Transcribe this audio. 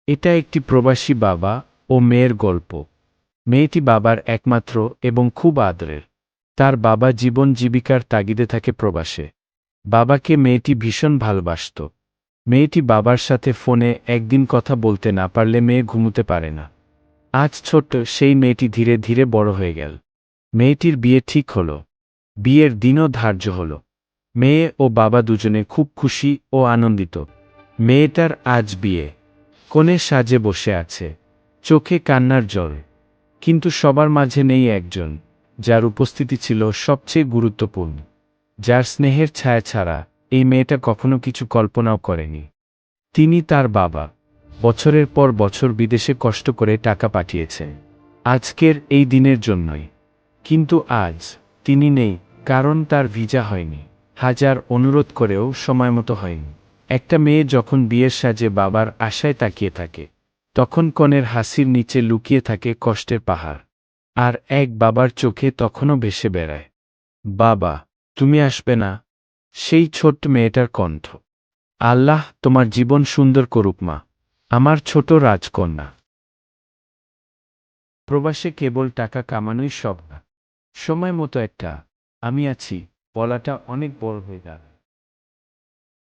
এটা একটি প্রবাসী বাবা ও মেয়ের গল্প। মেয়েটি বাবার একমাত্র এবং খুব আদরের। তার বাবা জীবন জীবিকার তাগিদে থাকে প্রবাসে। বাবাকে মেয়েটি ভীষণ ভালোবাসত। মেয়েটি বাবার সাথে ফোনে একদিন কথা বলতে না পারলে মেয়ে ঘুমুতে পারে না। আজ ছোট্ট সেই মেয়েটি ধীরে ধীরে বড় হয়ে গেল। মেয়েটির বিয়ে ঠিক হল। বিয়ের দিনও ধার্য হল। মেয়ে ও বাবা দুজনে খুব খুশি ও আনন্দিত। মেয়েটার আজ বিয়ে। কনে সাজে বসে আছে, চোখে কান্নার জল। কিন্তু সবার মাঝে নেই একজন, যার উপস্থিতি ছিল সবচেয়ে গুরুত্বপূর্ণ, যার স্নেহের ছায়া ছাড়া এই মেয়েটা কখনো কিছু কল্পনাও করেনি। তিনি তার বাবা। বছরের পর বছর বিদেশে কষ্ট করে টাকা পাঠিয়েছেন আজকের এই দিনের জন্যই। কিন্তু আজ তিনি নেই, কারণ তার ভিসা হয়নি। হাজার অনুরোধ করেও সময়মতো হয়নি। একটা মেয়ে যখন বিয়ের সাজে বাবার আশায় তাকিয়ে থাকে, তখন কনের হাসির নিচে লুকিয়ে থাকে কষ্টের পাহাড়। আর এক বাবার চোখে তখনও ভেসে বেড়ায়, বাবা, তুমি আসবে না? সেই ছোট্ট মেয়েটার কণ্ঠ। আল্লাহ তোমার জীবন সুন্দর করুক মা, আমার ছোট রাজকন্যা। প্রবাসে কেবল টাকা কামানোই সব না, সময় মতো একটা আমি আছি বলাটা অনেক বড় হয়ে দাঁড়ায়।